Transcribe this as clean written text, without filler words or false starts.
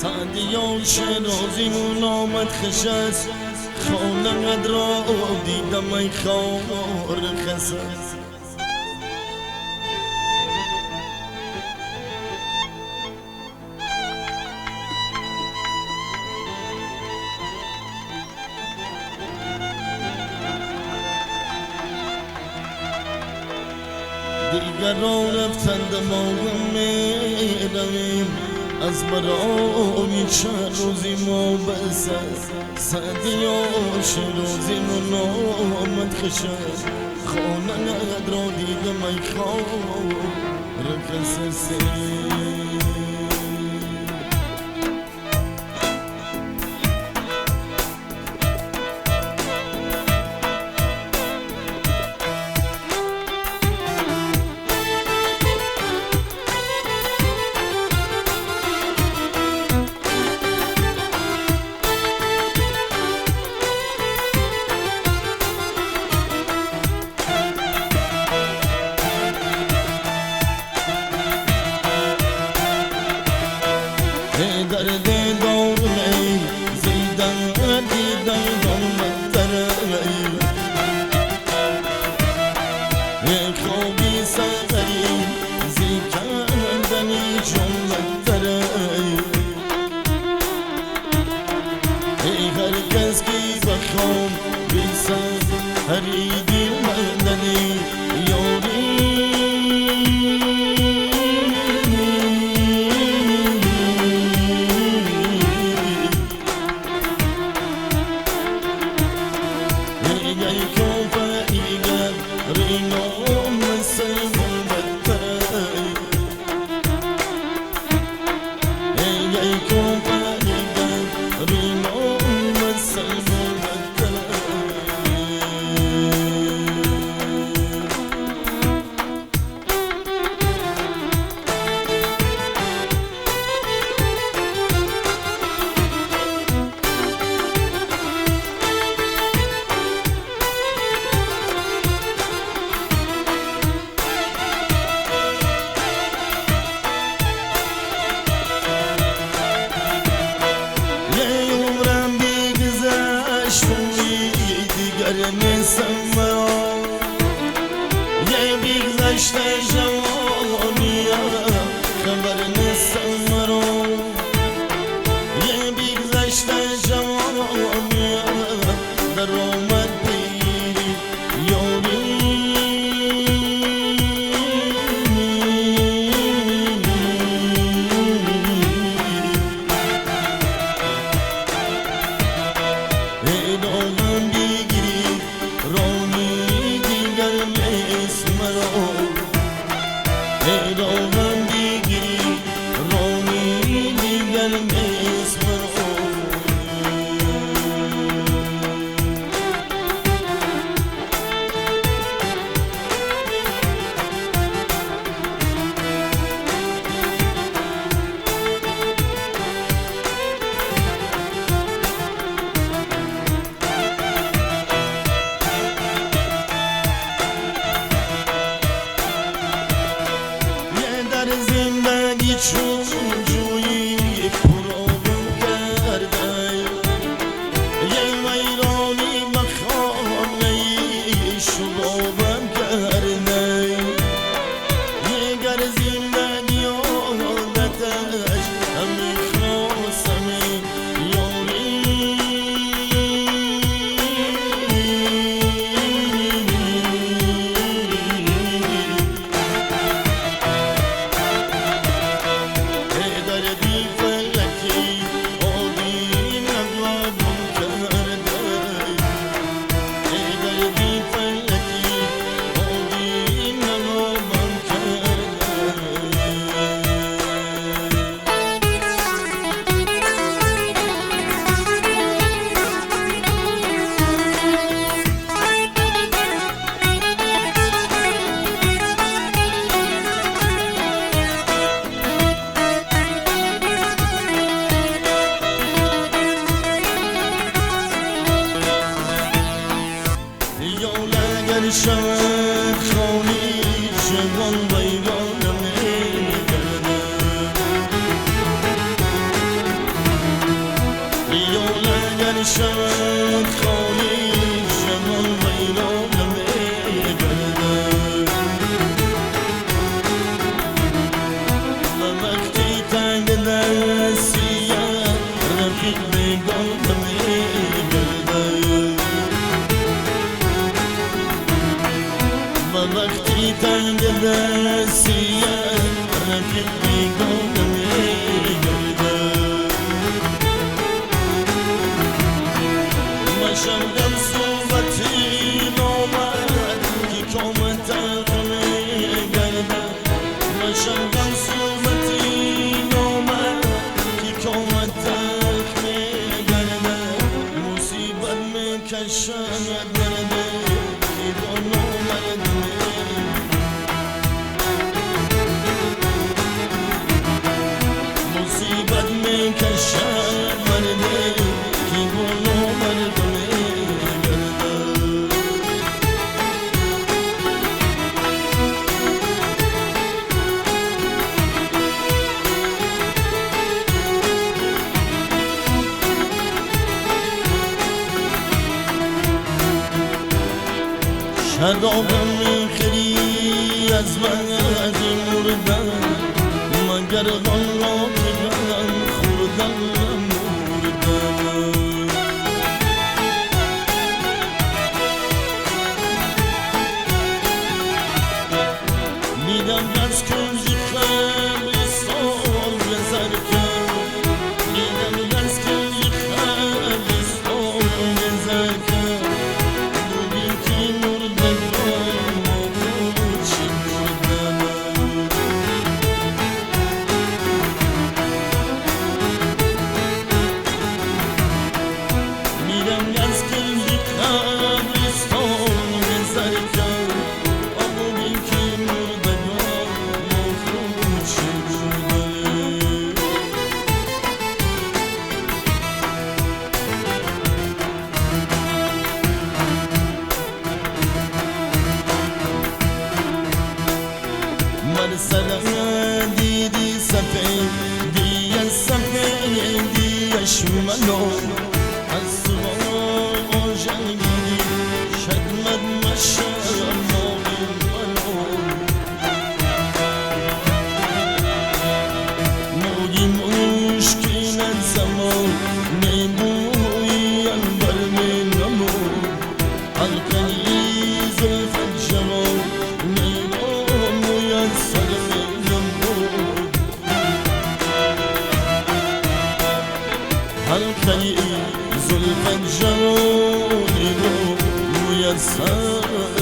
سعدیان شیرازیمون آمد خشست خانه قد را دیدم ای خار خسست دیگران رفتند ما میرویم از برای چند روزی ما بسه سعدیا شیرازیمون آمد خشست خانه قد را دیدم ای خار خسست درد دارمی زیدن دیدن دامترمی خوابی سفری زیکندنی جمترمی هر کس کی بخوام بیسد هری دل مندنی یاری نیستم مرا یه بیگذشت جوانیم خبر نیستم مرا یه بیگذشت جوانیم در آمد بیری یاری ایرانم دیگری رانی دیگر اسم زندگی چون جویی پرابم کرده یه ویرانی مخانه شبابم کرده یه گر زندگی عادتش همی خواستم یاری شود خالی جمال ویرانم گردد و وقتی تنگ دستیم رفیق بگانم گردد و وقتی تنگ دستیم رفیق بگانم شمدم صحبتی نامد که کامل تقمه گردد من شمدم صحبتی نامد که کامل تقمه گردد مصیبت من کشم گردد که با نامد مصیبت من کشم گردد که با نامد شرابم میخری از من از مردن مگر غم را بگم خوردن مردن میدم از کنجی خبرستان بزر کرد میدم از کنجی خبرستان بزر کرد من سرم دیدی سفیدی سفیدیش منو از تو آژنگیری شدمد مشم مالی منو موگی مشکلت زمان نبویم بر من نمو حلقی زلفت جمال حلقه زلفت جوانی رو میسر